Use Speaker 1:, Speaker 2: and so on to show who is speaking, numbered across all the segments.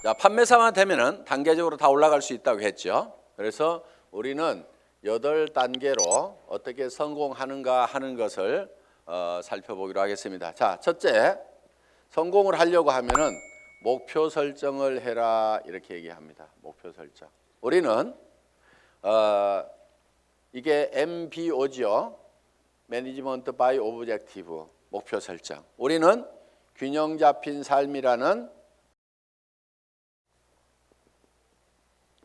Speaker 1: 자, 판매사만 되면은 단계적으로 다 올라갈 수 있다고 했죠. 그래서 우리는 8단계로 어떻게 성공하는가 하는 것을 살펴보기로 하겠습니다. 자, 첫째, 성공을 하려고 하면은 목표 설정을 해라 이렇게 얘기합니다. 목표 설정. 우리는 이게 MBO죠. 매니지먼트 바이 오브젝티브, 목표 설정. 우리는 균형 잡힌 삶이라는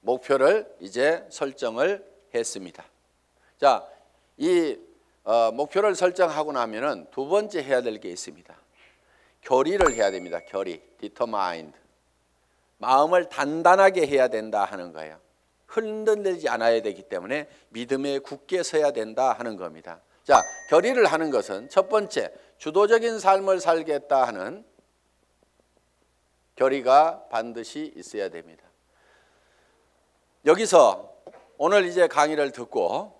Speaker 1: 목표를 이제 설정을 했습니다. 자, 이 목표를 설정하고 나면은 두 번째 해야 될 게 있습니다. 결의를 해야 됩니다. 결의, determined. 마음을 단단하게 해야 된다 하는 거예요. 흔들리지 않아야 되기 때문에 믿음에 굳게 서야 된다 하는 겁니다. 자, 결의를 하는 것은 첫 번째, 주도적인 삶을 살겠다 하는 결의가 반드시 있어야 됩니다. 여기서 오늘 이제 강의를 듣고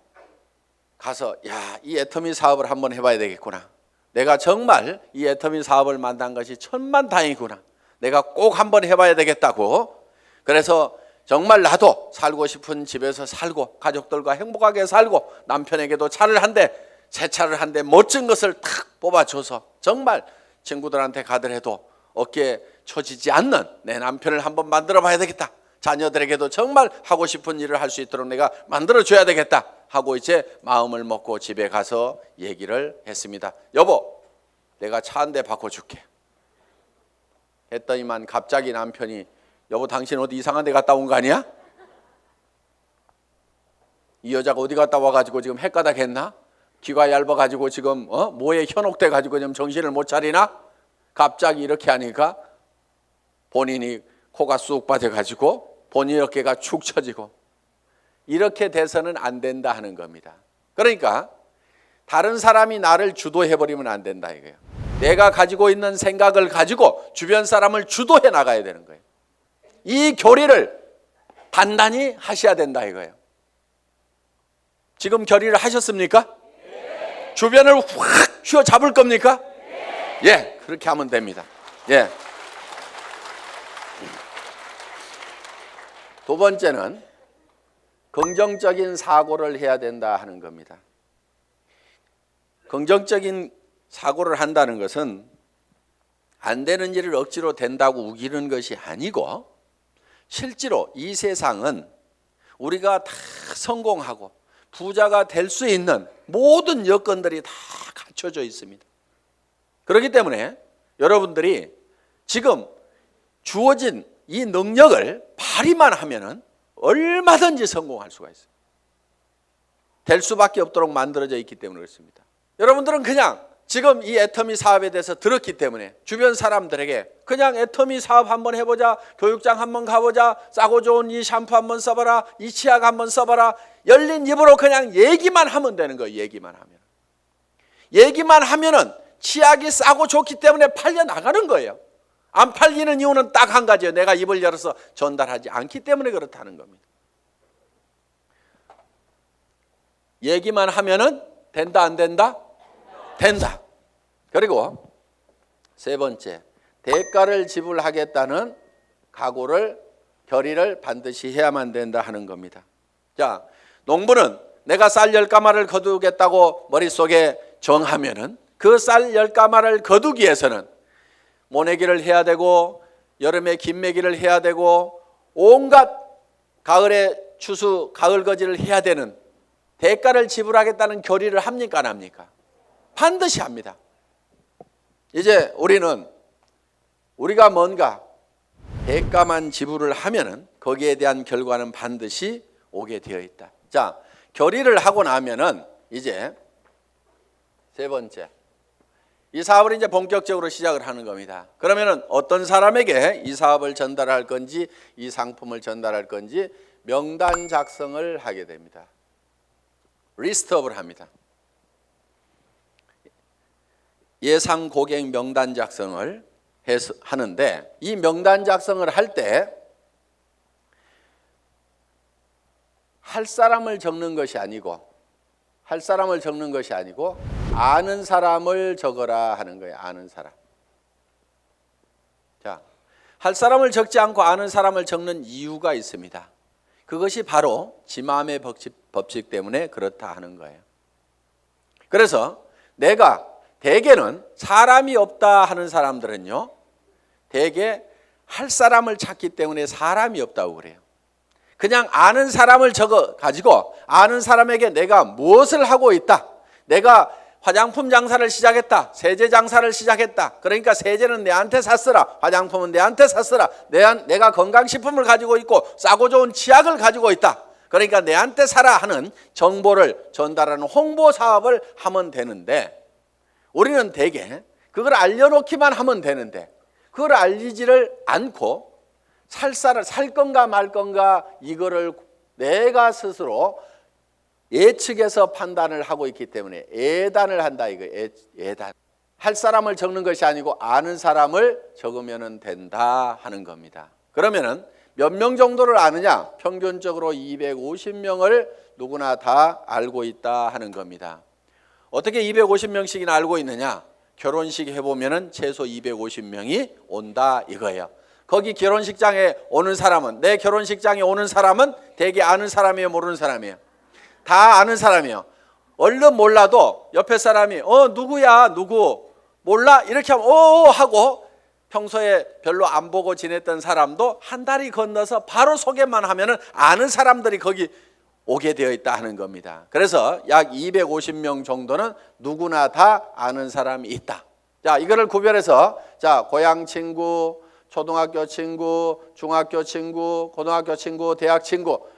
Speaker 1: 가서 이 애터미 사업을 한번 해봐야 되겠구나. 내가 정말 이 애터미 사업을 만난 것이 천만다행이구나. 내가 꼭 한번 해봐야 되겠다고. 그래서 정말 나도 살고 싶은 집에서 살고 가족들과 행복하게 살고 남편에게도 차를 한 대, 새 차를 한 대 멋진 것을 탁 뽑아줘서 정말 친구들한테 가더라도 어깨에 처지지 않는 내 남편을 한번 만들어 봐야 되겠다. 자녀들에게도 정말 하고 싶은 일을 할 수 있도록 내가 만들어줘야 되겠다 하고 이제 마음을 먹고 집에 가서 얘기를 했습니다. 여보, 내가 차 한 대 바꿔줄게 했더니만 갑자기 남편이 여보, 당신 어디 이상한 데 갔다 온 거 아니야? 이 여자가 어디 갔다 와가지고 지금 헷가닥 했나? 귀가 얇아가지고 지금 뭐에 현혹돼가지고 지금 정신을 못 차리나? 갑자기 이렇게 하니까 본인이 코가 쑥 빠져가지고 본인 어깨가 축 처지고 이렇게 돼서는 안 된다 하는 겁니다. 그러니까 다른 사람이 나를 주도해버리면 안 된다 이거예요. 내가 가지고 있는 생각을 가지고 주변 사람을 주도해 나가야 되는 거예요. 이 결의를 단단히 하셔야 된다 이거예요. 지금 결의를 하셨습니까? 네. 주변을 확 휘어잡을 겁니까? 네. 예, 그렇게 하면 됩니다. 예. 두 번째는 긍정적인 사고를 해야 된다 하는 겁니다. 긍정적인 사고를 한다는 것은 안 되는 일을 억지로 된다고 우기는 것이 아니고 실제로 이 세상은 우리가 다 성공하고 부자가 될 수 있는 모든 여건들이 다 갖춰져 있습니다. 그렇기 때문에 여러분들이 지금 주어진 이 능력을 발휘만 하면은 얼마든지 성공할 수가 있어요. 될 수밖에 없도록 만들어져 있기 때문에 그렇습니다. 여러분들은 그냥 지금 이 애터미 사업에 대해서 들었기 때문에 주변 사람들에게 그냥 애터미 사업 한번 해보자, 교육장 한번 가보자, 싸고 좋은 이 샴푸 한번 써봐라, 이 치약 한번 써봐라, 열린 입으로 그냥 얘기만 하면 되는 거예요. 얘기만 하면은 치약이 싸고 좋기 때문에 팔려 나가는 거예요. 안 팔리는 이유는 딱 한 가지예요. 내가 입을 열어서 전달하지 않기 때문에 그렇다는 겁니다. 얘기만 하면은 된다 안 된다? 된다. 그리고 세 번째, 대가를 지불하겠다는 각오를, 결의를 반드시 해야만 된다 하는 겁니다. 자, 농부는 내가 쌀 10가마를 거두겠다고 머릿속에 정하면은 그 쌀 10가마를 거두기 위해서는 모내기를 해야 되고 여름에 김매기를 해야 되고 온갖 가을에 추수, 가을 거지를 해야 되는 대가를 지불하겠다는 결의를 합니까 안 합니까? 반드시 합니다. 이제 우리가 뭔가 대가만 지불을 하면은 거기에 대한 결과는 반드시 오게 되어 있다. 자, 결의를 하고 나면은 이제 세 번째, 이 사업을 이제 본격적으로 시작을 하는 겁니다. 그러면은 어떤 사람에게 이 사업을 전달할 건지, 이 상품을 전달할 건지 명단 작성을 하게 됩니다. 리스트업을 합니다. 예상 고객 명단 작성을 하는데 이 명단 작성을 할 때 할 사람을 적는 것이 아니고 아는 사람을 적어라 하는 거예요. 아는 사람. 자, 할 사람을 적지 않고 아는 사람을 적는 이유가 있습니다. 그것이 바로 지마음의 법칙 때문에 그렇다 하는 거예요. 그래서 내가 대개는 사람이 없다 하는 사람들은요, 대개 할 사람을 찾기 때문에 사람이 없다고 그래요. 그냥 아는 사람을 적어 가지고 아는 사람에게 내가 무엇을 하고 있다, 내가 화장품 장사를 시작했다, 세제 장사를 시작했다, 그러니까 세제는 내한테 샀으라, 화장품은 내한테 샀으라, 내가 건강식품을 가지고 있고 싸고 좋은 치약을 가지고 있다, 그러니까 내한테 사라 하는 정보를 전달하는 홍보 사업을 하면 되는데, 우리는 대개 그걸 알려놓기만 하면 되는데 그걸 알리지를 않고 살 건가 말 건가 이거를 내가 스스로 예측해서 판단을 하고 있기 때문에 예단을 한다, 이거 예단. 할 사람을 적는 것이 아니고 아는 사람을 적으면 된다 하는 겁니다. 그러면은 몇 명 정도를 아느냐? 평균적으로 250명을 누구나 다 알고 있다 하는 겁니다. 어떻게 250명씩이나 알고 있느냐? 결혼식 해보면은 최소 250명이 온다 이거예요. 거기 결혼식장에 오는 사람은, 내 결혼식장에 오는 사람은 대개 아는 사람이에요, 모르는 사람이에요? 다 아는 사람이에요. 얼른 몰라도 옆에 사람이 누구야, 누구 몰라? 이렇게 하면 하고 평소에 별로 안 보고 지냈던 사람도 한 다리 건너서 바로 소개만 하면은 아는 사람들이 거기 오게 되어 있다 하는 겁니다. 그래서 약 250명 정도는 누구나 다 아는 사람이 있다. 자, 이거를 구별해서 자, 고향 친구, 초등학교 친구, 중학교 친구, 고등학교 친구, 대학 친구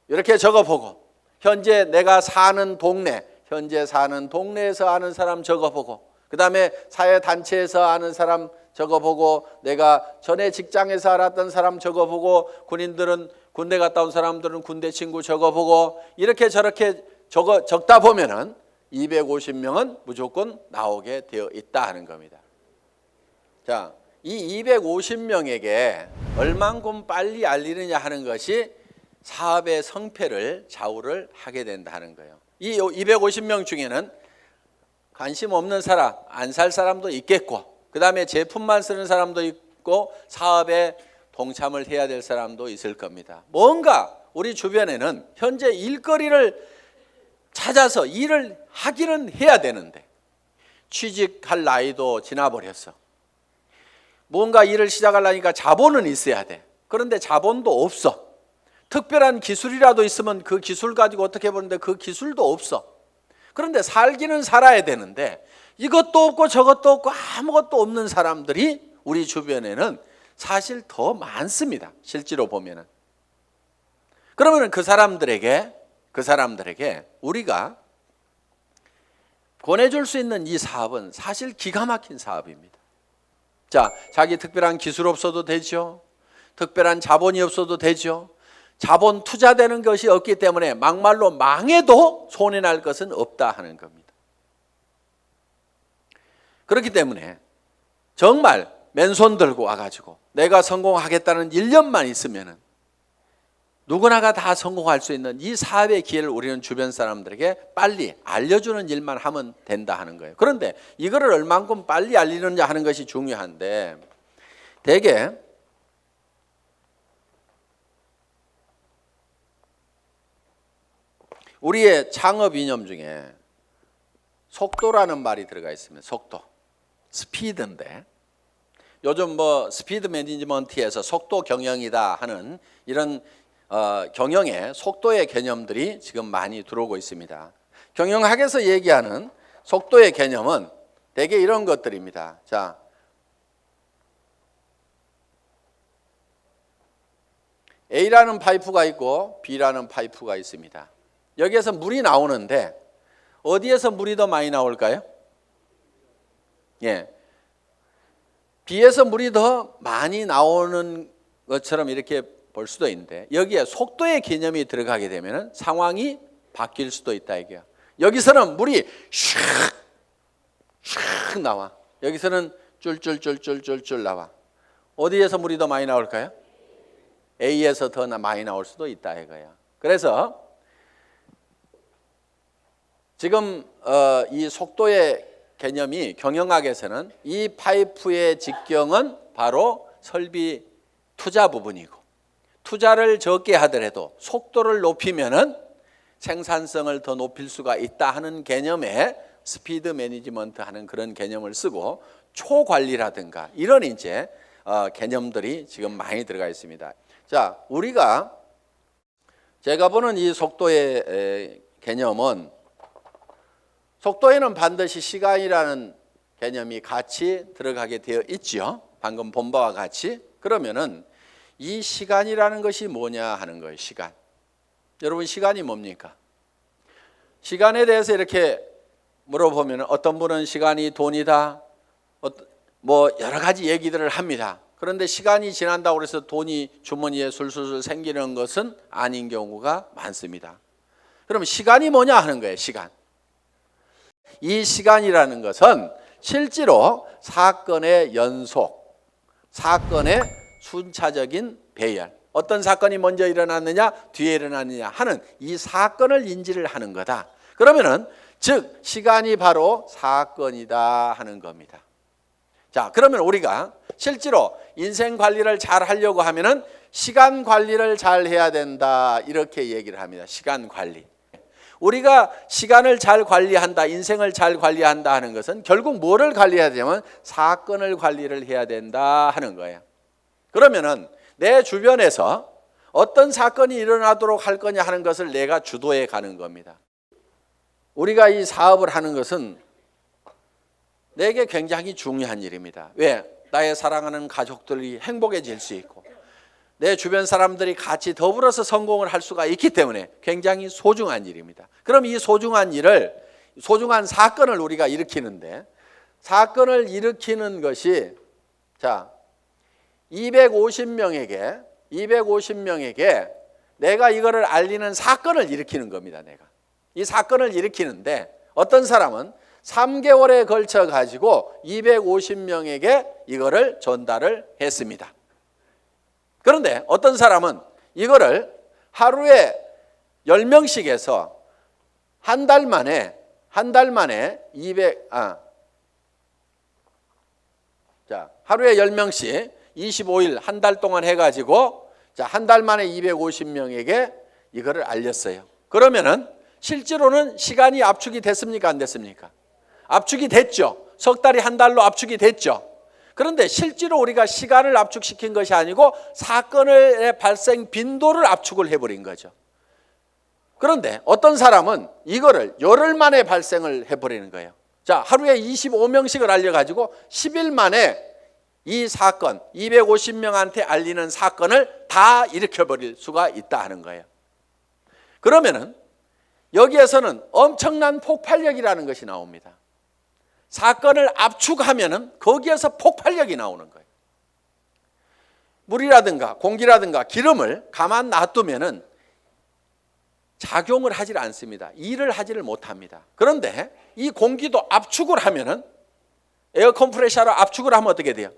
Speaker 1: 이렇게 적어보고, 현재 내가 사는 동네, 현재 사는 동네에서 아는 사람 적어보고, 그 다음에 사회단체에서 아는 사람 적어보고, 내가 전에 직장에서 알았던 사람 적어보고, 군인들은 군대 갔다 온 사람들은 군대 친구 적어보고, 이렇게 저렇게 적다 보면은 250명은 무조건 나오게 되어 있다 하는 겁니다. 자, 이 250명에게 얼만큼 빨리 알리느냐 하는 것이 사업의 성패를 좌우를 하게 된다는 거예요. 이 250명 중에는 관심 없는 사람, 안 살 사람도 있겠고, 그 다음에 제품만 쓰는 사람도 있고, 사업에 동참을 해야 될 사람도 있을 겁니다. 뭔가 우리 주변에는 현재 일거리를 찾아서 일을 하기는 해야 되는데 취직할 나이도 지나버렸어. 뭔가 일을 시작하려니까 자본은 있어야 돼. 그런데 자본도 없어. 특별한 기술이라도 있으면 그 기술 가지고 어떻게 보는데 그 기술도 없어. 그런데 살기는 살아야 되는데 이것도 없고 저것도 없고 아무것도 없는 사람들이 우리 주변에는 사실 더 많습니다. 실제로 보면은. 그러면 그 사람들에게 우리가 권해줄 수 있는 이 사업은 사실 기가 막힌 사업입니다. 자, 자기 특별한 기술 없어도 되죠. 특별한 자본이 없어도 되죠. 자본 투자되는 것이 없기 때문에 막말로 망해도 손해날 것은 없다 하는 겁니다. 그렇기 때문에 정말 맨손 들고 와가지고 내가 성공하겠다는 1년만 있으면은 누구나가 다 성공할 수 있는 이 사업의 기회를 우리는 주변 사람들에게 빨리 알려주는 일만 하면 된다 하는 거예요. 그런데 이거를 얼만큼 빨리 알리느냐 하는 것이 중요한데, 대개 우리의 창업 이념 중에 속도라는 말이 들어가 있습니다. 속도, 스피드인데 요즘 스피드 매니지먼트에서 속도 경영이다 하는 이런 경영의 속도의 개념들이 지금 많이 들어오고 있습니다. 경영학에서 얘기하는 속도의 개념은 대개 이런 것들입니다. 자, A라는 파이프가 있고 B라는 파이프가 있습니다. 여기에서 물이 나오는데 어디에서 물이 더 많이 나올까요? 예, B에서 물이 더 많이 나오는 것처럼 이렇게 볼 수도 있는데, 여기에 속도의 개념이 들어가게 되면 상황이 바뀔 수도 있다 이게요. 여기서는 물이 슉 나와. 여기서는 쫄쫄쫄쫄쫄쫄 나와. 어디에서 물이 더 많이 나올까요? A에서 더 많이 나올 수도 있다 이거예요. 그래서 지금 이 속도의 개념이 경영학에서는 이 파이프의 직경은 바로 설비 투자 부분이고, 투자를 적게 하더라도 속도를 높이면은 생산성을 더 높일 수가 있다 하는 개념에 스피드 매니지먼트 하는 그런 개념을 쓰고, 초관리라든가 이런 이제 개념들이 지금 많이 들어가 있습니다. 자, 우리가 제가 보는 이 속도의 개념은, 속도에는 반드시 시간이라는 개념이 같이 들어가게 되어 있죠. 방금 본 바와 같이. 그러면은 이 시간이라는 것이 뭐냐 하는 거예요. 시간. 여러분, 시간이 뭡니까? 시간에 대해서 이렇게 물어보면 어떤 분은 시간이 돈이다, 뭐 여러 가지 얘기들을 합니다. 그런데 시간이 지난다고 해서 돈이 주머니에 술술 생기는 것은 아닌 경우가 많습니다. 그럼 시간이 뭐냐 하는 거예요. 시간. 이 시간이라는 것은 실제로 사건의 연속, 사건의 순차적인 배열, 어떤 사건이 먼저 일어났느냐 뒤에 일어났느냐 하는 이 사건을 인지를 하는 거다. 그러면은 즉 시간이 바로 사건이다 하는 겁니다. 자, 그러면 우리가 실제로 인생 관리를 잘 하려고 하면은 시간 관리를 잘 해야 된다, 이렇게 얘기를 합니다. 시간 관리. 우리가 시간을 잘 관리한다, 인생을 잘 관리한다 하는 것은 결국 뭐를 관리해야 되냐면 사건을 관리를 해야 된다 하는 거예요. 그러면은 내 주변에서 어떤 사건이 일어나도록 할 거냐 하는 것을 내가 주도해 가는 겁니다. 우리가 이 사업을 하는 것은 내게 굉장히 중요한 일입니다. 왜? 나의 사랑하는 가족들이 행복해질 수 있고, 내 주변 사람들이 같이 더불어서 성공을 할 수가 있기 때문에 굉장히 소중한 일입니다. 그럼 이 소중한 일을, 소중한 사건을 우리가 일으키는데, 사건을 일으키는 것이, 자, 250명에게 내가 이거를 알리는 사건을 일으키는 겁니다. 내가 이 사건을 일으키는데, 어떤 사람은 3개월에 걸쳐 가지고 250명에게 이거를 전달을 했습니다. 그런데 어떤 사람은 이거를 하루에 10명씩 해서 한 달 만에 200, 자, 하루에 10명씩 25일 한 달 동안 해가지고, 자, 한 달 만에 250명에게 이거를 알렸어요. 그러면은 실제로는 시간이 압축이 됐습니까? 안 됐습니까? 압축이 됐죠. 석 달이 한 달로 압축이 됐죠. 그런데 실제로 우리가 시간을 압축시킨 것이 아니고 사건의 발생 빈도를 압축을 해버린 거죠. 그런데 어떤 사람은 이거를 열흘 만에 발생을 해버리는 거예요. 자, 하루에 25명씩을 알려가지고 10일 만에 이 사건, 250명한테 알리는 사건을 다 일으켜버릴 수가 있다 하는 거예요. 그러면은 여기에서는 엄청난 폭발력이라는 것이 나옵니다. 사건을 압축하면은 거기에서 폭발력이 나오는 거예요. 물이라든가 공기라든가 기름을 가만 놔두면은 작용을 하질 않습니다. 일을 하지를 못합니다. 그런데 이 공기도 압축을 하면은, 에어 컴프레셔로 압축을 하면 어떻게 돼요?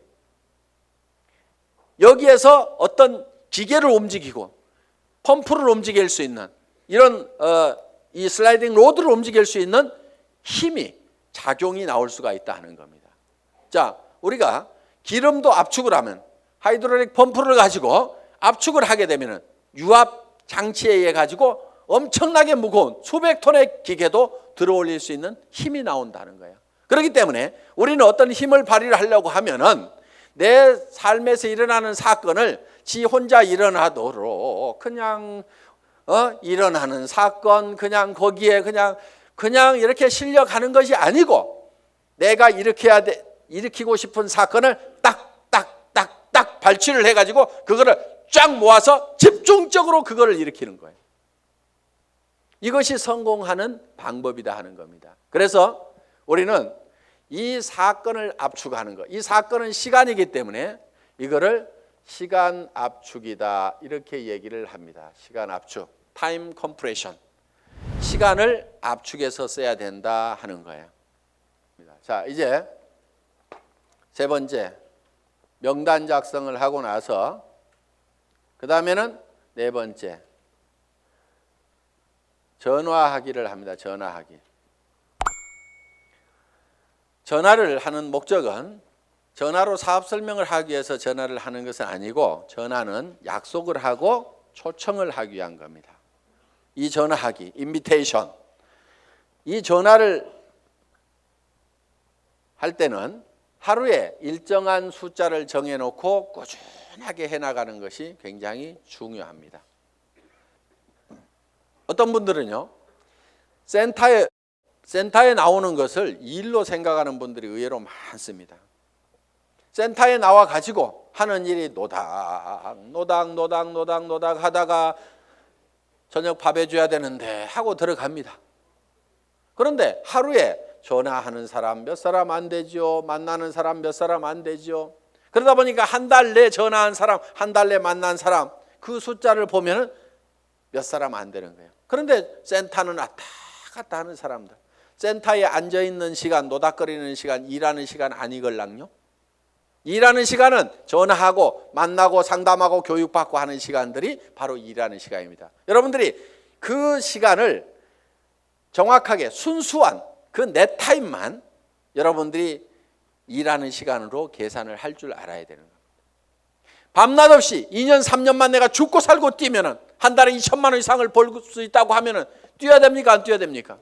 Speaker 1: 여기에서 어떤 기계를 움직이고 펌프를 움직일 수 있는 이런 이 슬라이딩 로드를 움직일 수 있는 힘이, 작용이 나올 수가 있다 하는 겁니다. 자, 우리가 기름도 압축을 하면 하이드롤릭 펌프를 가지고 압축을 하게 되면은 유압 장치에 의해 가지고 엄청나게 무거운 수백 톤의 기계도 들어올릴 수 있는 힘이 나온다는 거예요. 그렇기 때문에 우리는 어떤 힘을 발휘를 하려고 하면은 내 삶에서 일어나는 사건을 지 혼자 일어나도록 그냥 일어나는 사건, 그냥 거기에 그냥 이렇게 실려가는 것이 아니고, 내가 일으키고 싶은 사건을 딱 발치를 해가지고 그거를 쫙 모아서 집중적으로 그거를 일으키는 거예요. 이것이 성공하는 방법이다 하는 겁니다. 그래서 우리는 이 사건을 압축하는 것, 이 사건은 시간이기 때문에 이거를 시간 압축이다, 이렇게 얘기를 합니다. 시간 압축, 타임 컴프레션. 시간을 압축해서 써야 된다 하는 거예요. 자, 이제 세 번째, 명단 작성을 하고 나서 그 다음에는 네 번째, 전화하기를 합니다. 전화하기. 전화를 하는 목적은 전화로 사업 설명을 하기 위해서 전화를 하는 것은 아니고 전화는 약속을 하고 초청을 하기 위한 겁니다. 이 전화하기, 인비테이션. 이 전화를 할 때는 하루에 일정한 숫자를 정해놓고 꾸준하게 해나가는 것이 굉장히 중요합니다. 어떤 분들은요, 센터에 나오는 것을 일로 생각하는 분들이 의외로 많습니다. 센터에 나와 가지고 하는 일이 노닥 하다가 저녁 밥 해줘야 되는데 하고 들어갑니다. 그런데 하루에 전화하는 사람 몇 사람 안 되죠. 만나는 사람 몇 사람 안 되죠. 그러다 보니까 한 달 내 전화한 사람, 한 달 내 만난 사람, 그 숫자를 보면은 몇 사람 안 되는 거예요. 그런데 센터는 왔다 갔다 하는 사람들, 센터에 앉아 있는 시간, 노닥거리는 시간, 일하는 시간 아니걸랑요. 일하는 시간은 전화하고 만나고 상담하고 교육받고 하는 시간들이 바로 일하는 시간입니다. 여러분들이 그 시간을 정확하게 순수한 그 내 타임만 여러분들이 일하는 시간으로 계산을 할 줄 알아야 되는 겁니다. 밤낮 없이 2년 3년만 내가 죽고 살고 뛰면은 한 달에 2천만 원 이상을 벌 수 있다고 하면은 뛰어야 됩니까? 안 뛰어야 됩니까?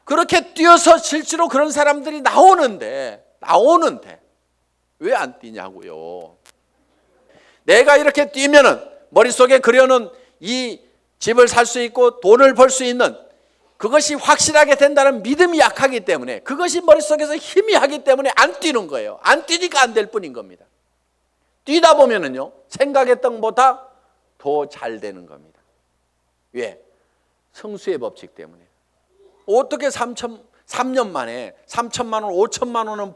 Speaker 1: 그렇게 뛰어서 실제로 그런 사람들이 나오는데 왜 안 뛰냐고요. 내가 이렇게 뛰면은 머릿속에 그려놓은 이 집을 살 수 있고 돈을 벌 수 있는 그것이 확실하게 된다는 믿음이 약하기 때문에, 그것이 머릿속에서 희미하기 때문에 안 뛰는 거예요. 안 뛰니까 안 될 뿐인 겁니다. 뛰다 보면은요, 생각했던 것보다 더 잘 되는 겁니다. 왜? 성수의 법칙 때문에. 어떻게 3년 만에 3천만 원, 5천만 원은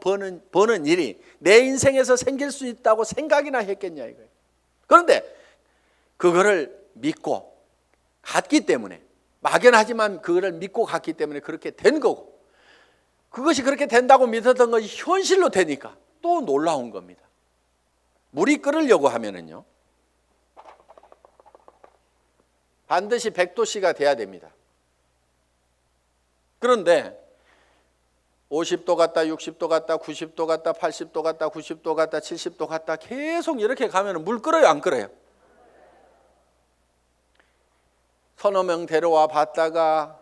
Speaker 1: 버는 일이 내 인생에서 생길 수 있다고 생각이나 했겠냐 이거예요. 그런데 그거를 믿고 갔기 때문에, 막연하지만 그거를 믿고 갔기 때문에 그렇게 된 거고, 그것이 그렇게 된다고 믿었던 것이 현실로 되니까 또 놀라운 겁니다. 물이 끓으려고 하면은요, 반드시 100도씨가 돼야 됩니다. 그런데 50도 갔다 60도 갔다 90도 갔다 80도 갔다 90도 갔다 70도 갔다 계속 이렇게 가면 물 끓어요, 안 끓어요? 서너 명 데려와 봤다가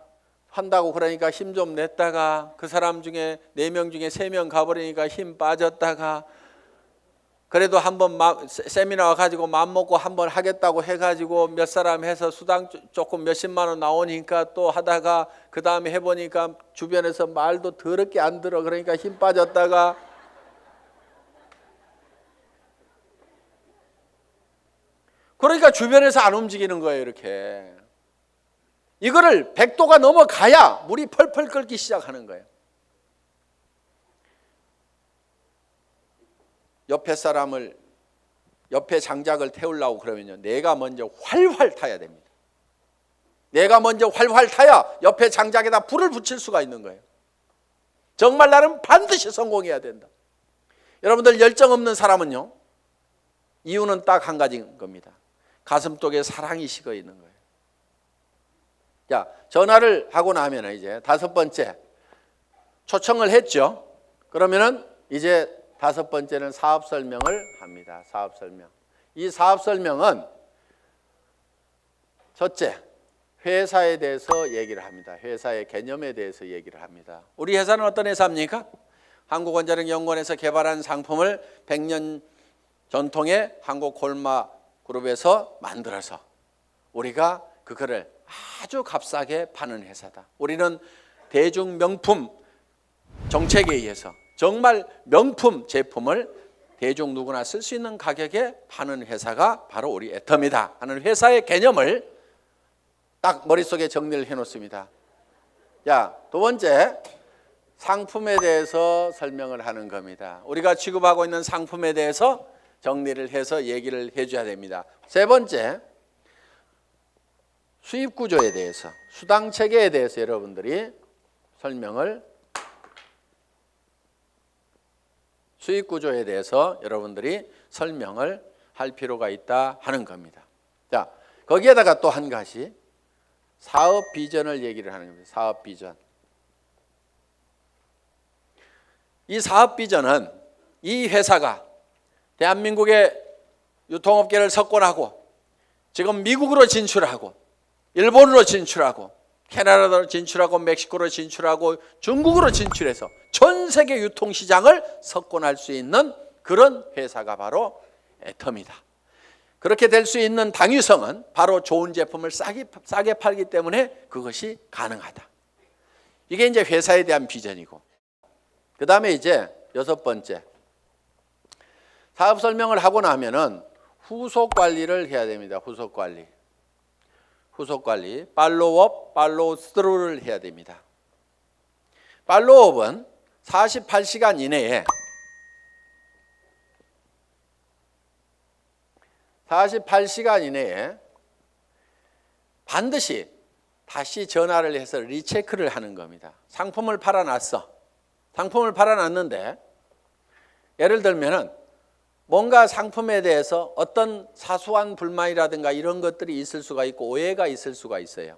Speaker 1: 한다고 그러니까 힘 좀 냈다가 그 사람 중에 4명 중에 3명 가버리니까 힘 빠졌다가, 그래도 한번 세미나 와가지고 맘먹고 한번 하겠다고 해가지고 몇 사람 해서 수당 조금 몇십만 원 나오니까 또 하다가 그 다음에 해보니까 주변에서 말도 더럽게 안 들어, 그러니까 힘 빠졌다가, 그러니까 주변에서 안 움직이는 거예요. 이렇게 이거를 100도가 넘어가야 물이 펄펄 끓기 시작하는 거예요. 옆에 장작을 태우려고 그러면요, 내가 먼저 활활 타야 됩니다. 내가 먼저 활활 타야 옆에 장작에다 불을 붙일 수가 있는 거예요. 정말 나는 반드시 성공해야 된다. 여러분들 열정 없는 사람은요, 이유는 딱 한 가지인 겁니다. 가슴속에 사랑이 식어 있는 거예요. 자, 전화를 하고 나면 이제 5번째 초청을 했죠. 그러면은 이제 5번째는 사업 설명을 합니다. 사업 설명. 이 사업 설명은 첫째, 회사에 대해서 얘기를 합니다. 회사의 개념에 대해서 얘기를 합니다. 우리 회사는 어떤 회사입니까? 한국원자력연구원에서 개발한 상품을 100년 전통의 한국콜마 그룹에서 만들어서 우리가 그거를 아주 값싸게 파는 회사다. 우리는 대중 명품 정책에 의해서 정말 명품 제품을 대중 누구나 쓸 수 있는 가격에 파는 회사가 바로 우리 애터미다 하는 회사의 개념을 딱 머릿속에 정리를 해놓습니다. 자, 2번째, 상품에 대해서 설명을 하는 겁니다. 우리가 취급하고 있는 상품에 대해서 정리를 해서 얘기를 해줘야 됩니다. 3번째, 수입 구조에 대해서, 수당 체계에 대해서 여러분들이 설명을, 수입 구조에 대해서 여러분들이 설명을 할 필요가 있다 하는 겁니다. 자, 거기에다가 또 한 가지 사업 비전을 얘기를 하는 겁니다. 사업 비전. 이 사업 비전은 이 회사가 대한민국의 유통업계를 석권하고 지금 미국으로 진출하고 일본으로 진출하고 캐나다로 진출하고 멕시코로 진출하고 중국으로 진출해서 전 세계 유통시장을 석권할 수 있는 그런 회사가 바로 애텀이다. 그렇게 될 수 있는 당위성은 바로 좋은 제품을 싸게 팔기 때문에 그것이 가능하다. 이게 이제 회사에 대한 비전이고, 그 다음에 이제 6번째, 사업 설명을 하고 나면은 후속 관리를 해야 됩니다. 후속 관리. 팔로우업, 팔로우 스루를 해야 됩니다. 팔로우업은 48시간 이내에 48시간 이내에 반드시 다시 전화를 해서 리체크를 하는 겁니다. 상품을 팔아놨어. 상품을 팔아놨는데 예를 들면은 뭔가 상품에 대해서 어떤 사소한 불만이라든가 이런 것들이 있을 수가 있고 오해가 있을 수가 있어요.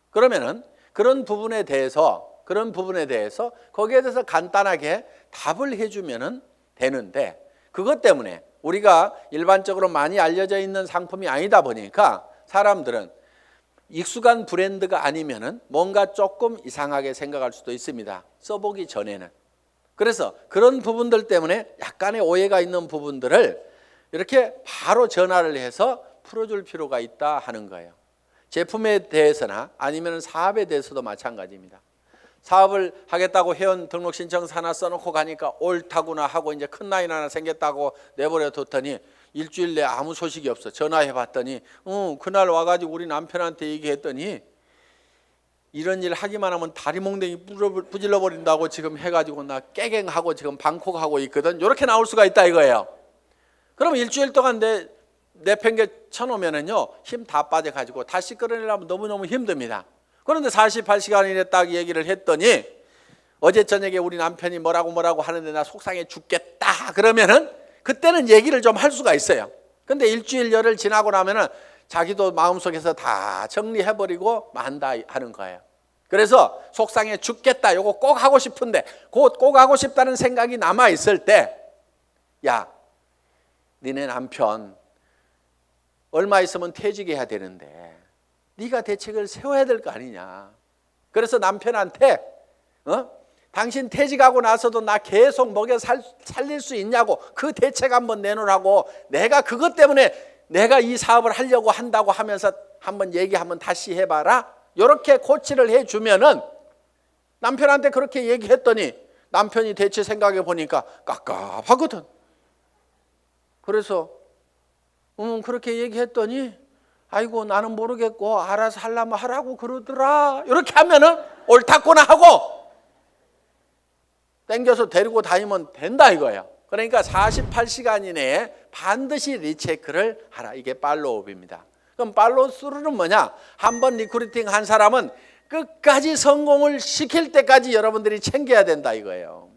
Speaker 1: 그러면은 그런 부분에 대해서 거기에 대해서 간단하게 답을 해주면은 되는데, 그것 때문에 우리가 일반적으로 많이 알려져 있는 상품이 아니다 보니까 사람들은 익숙한 브랜드가 아니면은 뭔가 조금 이상하게 생각할 수도 있습니다. 써보기 전에는. 그래서 그런 부분들 때문에 약간의 오해가 있는 부분들을 이렇게 바로 전화를 해서 풀어줄 필요가 있다 하는 거예요. 제품에 대해서나 아니면 사업에 대해서도 마찬가지입니다. 사업을 하겠다고 회원 등록 신청서 하나 써놓고 가니까 옳다구나 하고 이제 큰 라인 하나 생겼다고 내버려 뒀더니 일주일 내에 아무 소식이 없어. 전화해 봤더니 그날 와가지고 우리 남편한테 얘기했더니 이런 일 하기만 하면 다리 몽댕이 부질러 버린다고 지금 해가지고 나 깨갱하고 지금 방콕하고 있거든. 이렇게 나올 수가 있다 이거예요. 그럼 일주일 동안 내팽개 쳐놓으면은요 힘 다 빠져가지고 다시 끌어내려면 너무너무 힘듭니다. 그런데 48시간 이내 딱 얘기를 했더니 어제 저녁에 우리 남편이 뭐라고 하는데 나 속상해 죽겠다 그러면은 그때는 얘기를 좀 할 수가 있어요. 근데 일주일 열흘 지나고 나면은 자기도 마음속에서 다 정리해버리고 만다 하는 거예요. 그래서 속상해 죽겠다 요거 꼭 하고 싶은데 꼭 하고 싶다는 생각이 남아있을 때, 야 니네 남편 얼마 있으면 퇴직해야 되는데 네가 대책을 세워야 될 거 아니냐. 그래서 남편한테 당신 퇴직하고 나서도 나 계속 먹여 살릴 수 있냐고 그 대책 한번 내놓으라고, 내가 그것 때문에 내가 이 사업을 하려고 한다고 하면서 한번 한번 다시 해봐라. 이렇게 코치를 해주면은 남편한테 그렇게 얘기했더니 남편이 대체 생각해 보니까 깝깝하거든. 그래서 그렇게 얘기했더니 아이고 나는 모르겠고 알아서 하려면 하라고 그러더라. 이렇게 하면은 옳다구나 하고 땡겨서 데리고 다니면 된다 이거예요. 그러니까 48시간 이내에 반드시 리체크를 하라. 이게 팔로우업입니다. 그럼 팔로우 스루는 뭐냐? 한번 리크루팅 한 사람은 끝까지 성공을 시킬 때까지 여러분들이 챙겨야 된다 이거예요.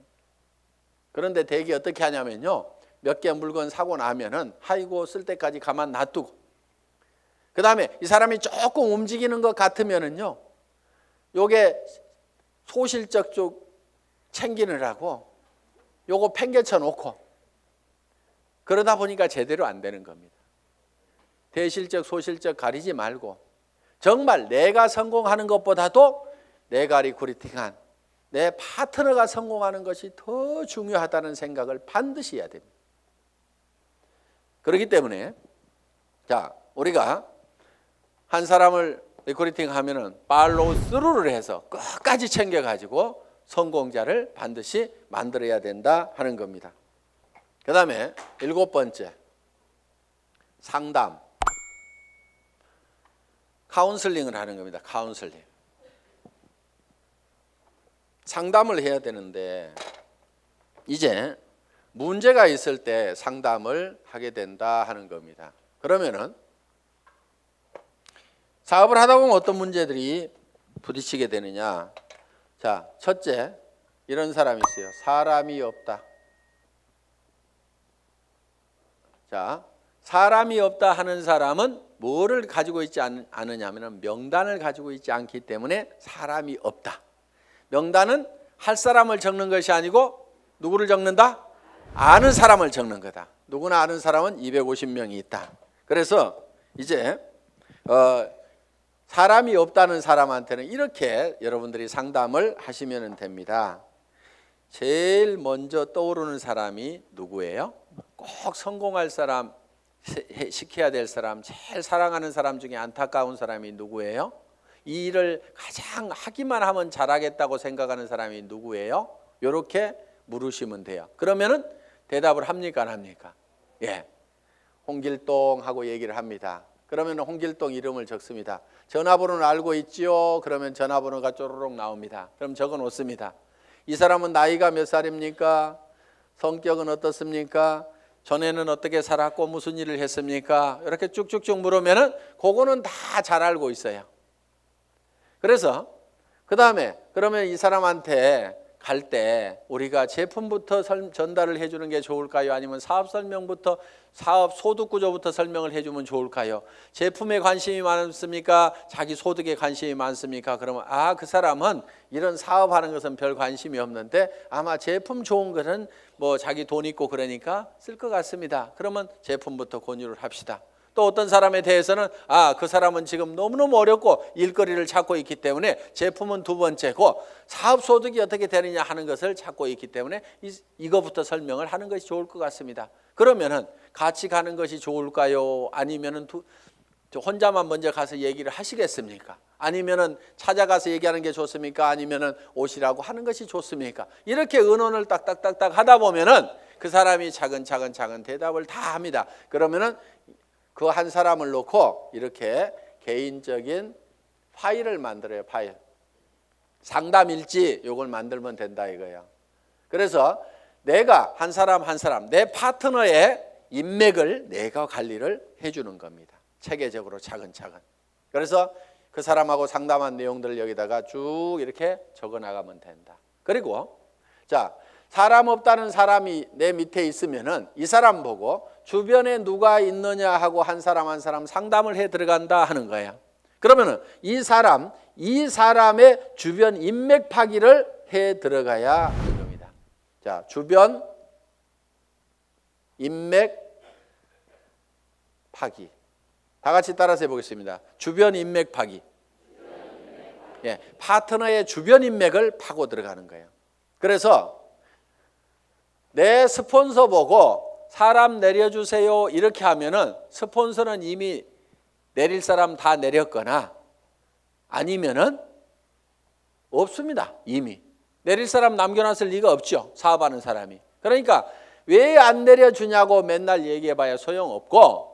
Speaker 1: 그런데 대개 어떻게 하냐면요, 몇 개 물건 사고 나면은 아이고 쓸 때까지 가만 놔두고, 그 다음에 이 사람이 조금 움직이는 것 같으면은요 요게 소실적 쪽 챙기느라고 요거 팽개쳐 놓고 그러다 보니까 제대로 안 되는 겁니다. 대실적 소실적 가리지 말고 정말 내가 성공하는 것보다도 내가 리크루팅한 내 파트너가 성공하는 것이 더 중요하다는 생각을 반드시 해야 됩니다. 그렇기 때문에 자 우리가 한 사람을 리크루팅 하면은 팔로우 스루를 해서 끝까지 챙겨가지고 성공자를 반드시 만들어야 된다 하는 겁니다. 그 다음에 7번째, 상담. 카운슬링을 하는 겁니다. 카운슬링. 상담을 해야 되는데 이제 문제가 있을 때 상담을 하게 된다 하는 겁니다. 그러면은 사업을 하다 보면 어떤 문제들이 부딪히게 되느냐. 자, 첫째, 이런 사람이 있어요. 사람이 없다. 자, 사람이 없다 하는 사람은 뭐를 가지고 있지 않느냐면 명단을 가지고 있지 않기 때문에 사람이 없다. 명단은 할 사람을 적는 것이 아니고 누구를 적는다? 아는 사람을 적는 거다. 누구나 아는 사람은 250명이 있다. 그래서 이제 사람이 없다는 사람한테는 이렇게 여러분들이 상담을 하시면 됩니다. 제일 먼저 떠오르는 사람이 누구예요? 꼭 성공할 사람, 시켜야 될 사람, 제일 사랑하는 사람 중에 안타까운 사람이 누구예요? 이 일을 가장 하기만 하면 잘하겠다고 생각하는 사람이 누구예요? 이렇게 물으시면 돼요. 그러면은 대답을 합니까 안 합니까? 예, 홍길동 하고 얘기를 합니다. 그러면 홍길동 이름을 적습니다. 전화번호는 알고 있지요? 그러면 전화번호가 쪼르륵 나옵니다. 그럼 적어 놓습니다. 이 사람은 나이가 몇 살입니까? 성격은 어떻습니까? 전에는 어떻게 살았고 무슨 일을 했습니까? 이렇게 쭉쭉쭉 물으면은 그거는 다 잘 알고 있어요. 그래서 그 다음에 그러면 이 사람한테 갈 때 우리가 제품부터 전달을 해주는 게 좋을까요? 아니면 사업 설명부터 사업 소득 구조부터 설명을 해주면 좋을까요? 제품에 관심이 많습니까? 자기 소득에 관심이 많습니까? 그러면 그 사람은 이런 사업하는 것은 별 관심이 없는데 아마 제품 좋은 것은 뭐 자기 돈 있고 그러니까 쓸 것 같습니다. 그러면 제품부터 권유를 합시다. 또 어떤 사람에 대해서는 그 사람은 지금 너무너무 어렵고 일거리를 찾고 있기 때문에 제품은 두 번째고 사업 소득이 어떻게 되느냐 하는 것을 찾고 있기 때문에 이거부터 설명을 하는 것이 좋을 것 같습니다. 그러면은 같이 가는 것이 좋을까요? 아니면은 혼자만 먼저 가서 얘기를 하시겠습니까? 아니면은 찾아가서 얘기하는 게 좋습니까? 아니면은 오시라고 하는 것이 좋습니까? 이렇게 의논을 딱딱딱딱 하다 보면은 그 사람이 차근차근 대답을 다 합니다. 그러면은 그 한 사람을 놓고 이렇게 개인적인 파일을 만들어요. 파일. 상담일지 요걸 만들면 된다 이거예요. 그래서 내가 한 사람 내 파트너의 인맥을 내가 관리를 해주는 겁니다. 체계적으로 차근차근. 그래서 그 사람하고 상담한 내용들을 여기다가 쭉 이렇게 적어 나가면 된다. 그리고 자, 사람 없다는 사람이 내 밑에 있으면은 이 사람 보고 주변에 누가 있느냐 하고 한 사람 상담을 해 들어간다 하는 거예요. 그러면은 이 사람의 주변 인맥 파기를 해 들어가야 하는 겁니다. 자, 주변 인맥 파기. 다 같이 따라서 해보겠습니다. 주변 인맥 파기. 예, 파트너의 주변 인맥을 파고 들어가는 거예요. 그래서 내 스폰서 보고 사람 내려주세요 이렇게 하면은 스폰서는 이미 내릴 사람 다 내렸거나 아니면은 없습니다. 이미 내릴 사람 남겨놨을 리가 없죠. 사업하는 사람이. 그러니까 왜 안 내려주냐고 맨날 얘기해봐야 소용없고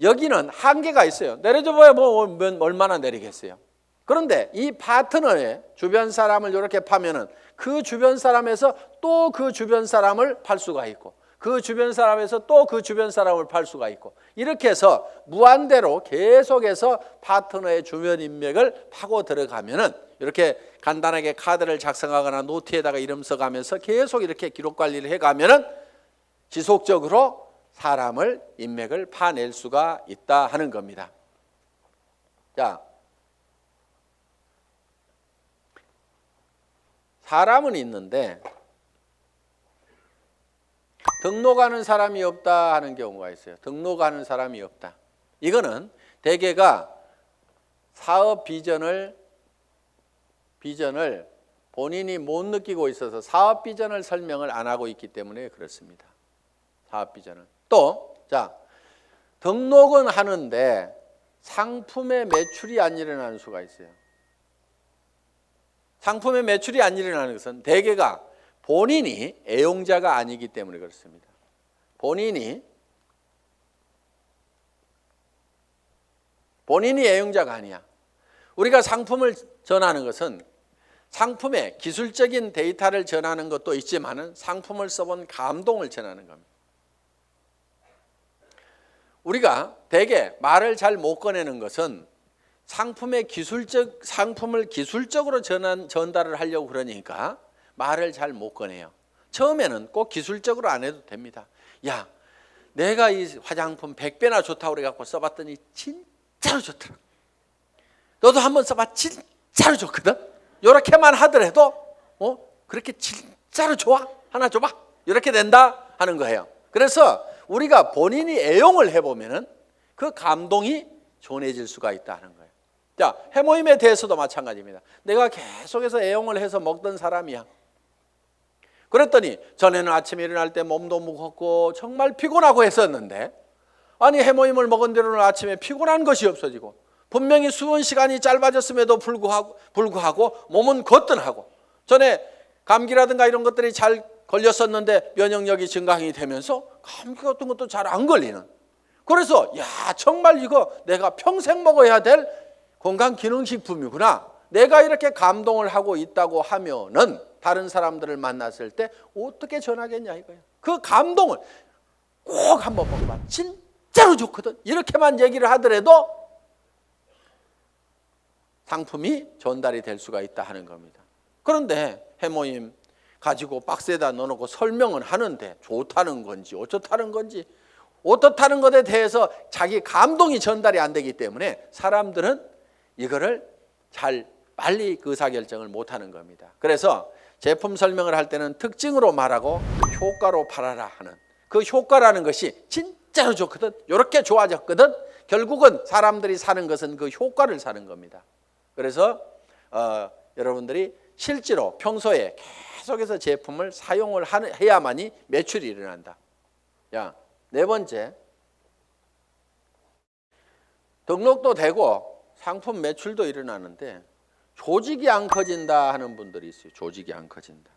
Speaker 1: 여기는 한계가 있어요. 내려줘봐야 뭐 얼마나 내리겠어요. 그런데 이 파트너의 주변 사람을 이렇게 파면은 그 주변 사람에서 또 그 주변 사람을 팔 수가 있고 그 주변 사람에서 또 그 주변 사람을 팔 수가 있고 이렇게 해서 무한대로 계속해서 파트너의 주변 인맥을 파고 들어가면은 이렇게 간단하게 카드를 작성하거나 노트에다가 이름 써가면서 계속 이렇게 기록 관리를 해가면은 지속적으로 사람을 인맥을 파낼 수가 있다 하는 겁니다. 자, 사람은 있는데 등록하는 사람이 없다 하는 경우가 있어요. 등록하는 사람이 없다. 이거는 대개가 사업 비전을 본인이 못 느끼고 있어서 사업 비전을 설명을 안 하고 있기 때문에 그렇습니다. 사업 비전은. 또, 자, 등록은 하는데 상품의 매출이 안 일어나는 수가 있어요. 상품의 매출이 안 일어나는 것은 대개가 본인이 애용자가 아니기 때문에 그렇습니다. 본인이 애용자가 아니야. 우리가 상품을 전하는 것은 상품의 기술적인 데이터를 전하는 것도 있지만은 상품을 써본 감동을 전하는 겁니다. 우리가 대개 말을 잘 못 꺼내는 것은 상품을 기술적으로 전달을 하려고 그러니까 말을 잘 못 꺼내요. 처음에는 꼭 기술적으로 안 해도 됩니다. 야, 내가 이 화장품 100배나 좋다고 그래갖고 써봤더니 진짜로 좋더라. 너도 한번 써봐. 진짜로 좋거든. 이렇게만 하더라도 그렇게 진짜로 좋아? 하나 줘봐. 이렇게 된다 하는 거예요. 그래서 우리가 본인이 애용을 해보면은 그 감동이 전해질 수가 있다는 거예요. 자, 해모임에 대해서도 마찬가지입니다. 내가 계속해서 애용을 해서 먹던 사람이야. 그랬더니 전에는 아침에 일어날 때 몸도 무겁고 정말 피곤하고 했었는데, 아니 해모임을 먹은 뒤로는 아침에 피곤한 것이 없어지고 분명히 수면 시간이 짧아졌음에도 불구하고 몸은 거뜬하고, 전에 감기라든가 이런 것들이 잘 걸렸었는데 면역력이 증강이 되면서 감기 같은 것도 잘 안 걸리는, 그래서 야 정말 이거 내가 평생 먹어야 될 건강기능식품이구나, 내가 이렇게 감동을 하고 있다고 하면은 다른 사람들을 만났을 때 어떻게 전하겠냐 이거예요. 그 감동을 꼭 한번 먹어봐, 진짜로 좋거든, 이렇게만 얘기를 하더라도 상품이 전달이 될 수가 있다 하는 겁니다. 그런데 해모임 가지고 박스에다 넣어놓고 설명은 하는데 좋다는 건지 어떻다는 건지, 어떻다는 것에 대해서 자기 감동이 전달이 안 되기 때문에 사람들은 이거를 잘 빨리 의사결정을 못하는 겁니다. 그래서 제품 설명을 할 때는 특징으로 말하고 효과로 팔아라 하는, 그 효과라는 것이 진짜로 좋거든, 이렇게 좋아졌거든, 결국은 사람들이 사는 것은 그 효과를 사는 겁니다. 그래서 여러분들이 실제로 평소에 계속해서 제품을 사용을 해야만이 매출이 일어난다. 야, 네 번째, 등록도 되고 상품 매출도 일어나는데 조직이 안 커진다 하는 분들이 있어요. 조직이 안 커진다.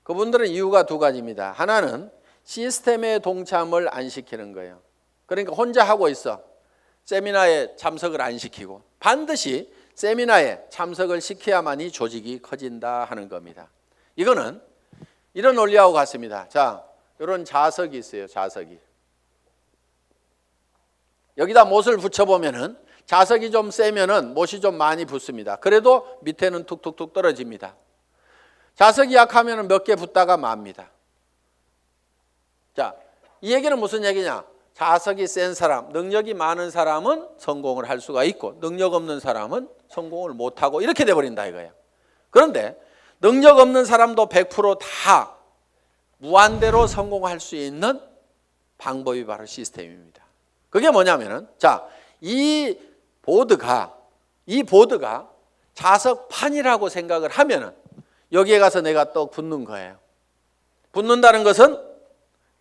Speaker 1: 그분들은 이유가 두 가지입니다. 하나는 시스템에 동참을 안 시키는 거예요. 그러니까 혼자 하고 있어. 세미나에 참석을 안 시키고, 반드시 세미나에 참석을 시켜야만이 조직이 커진다 하는 겁니다. 이거는 이런 논리하고 같습니다. 자, 이런 자석이 있어요. 자석이. 여기다 못을 붙여보면은 자석이 좀 세면은 못이 좀 많이 붙습니다. 그래도 밑에는 툭툭툭 떨어집니다. 자석이 약하면은 몇 개 붙다가 맙니다. 자, 이 얘기는 무슨 얘기냐? 자석이 센 사람, 능력이 많은 사람은 성공을 할 수가 있고 능력 없는 사람은 성공을 못하고 이렇게 돼버린다 이거예요. 그런데 능력 없는 사람도 100%다 무한대로 성공할 수 있는 방법이 바로 시스템입니다. 그게 뭐냐면은, 자, 이 보드가 자석판이라고 생각을 하면은 여기에 가서 내가 또 붙는 거예요. 붙는다는 것은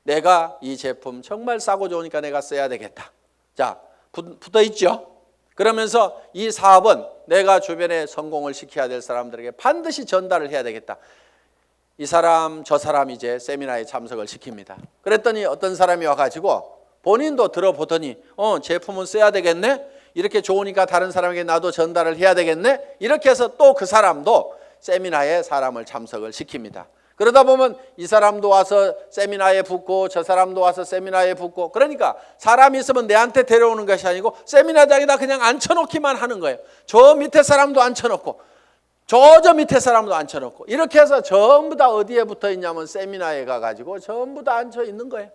Speaker 1: 내가 이 제품 정말 싸고 좋으니까 내가 써야 되겠다. 자, 붙어 있죠? 그러면서 이 사업은 내가 주변에 성공을 시켜야 될 사람들에게 반드시 전달을 해야 되겠다. 이 사람 저 사람 이제 세미나에 참석을 시킵니다. 그랬더니 어떤 사람이 와가지고 본인도 들어보더니 제품은 써야 되겠네, 이렇게 좋으니까 다른 사람에게 나도 전달을 해야 되겠네, 이렇게 해서 또 그 사람도 세미나에 사람을 참석을 시킵니다. 그러다 보면 이 사람도 와서 세미나에 붙고 저 사람도 와서 세미나에 붙고, 그러니까 사람이 있으면 내한테 데려오는 것이 아니고 세미나장에다 그냥 앉혀놓기만 하는 거예요. 저 밑에 사람도 앉혀놓고 저 밑에 사람도 앉혀놓고, 이렇게 해서 전부 다 어디에 붙어 있냐면 세미나에 가가지고 전부 다 앉혀 있는 거예요.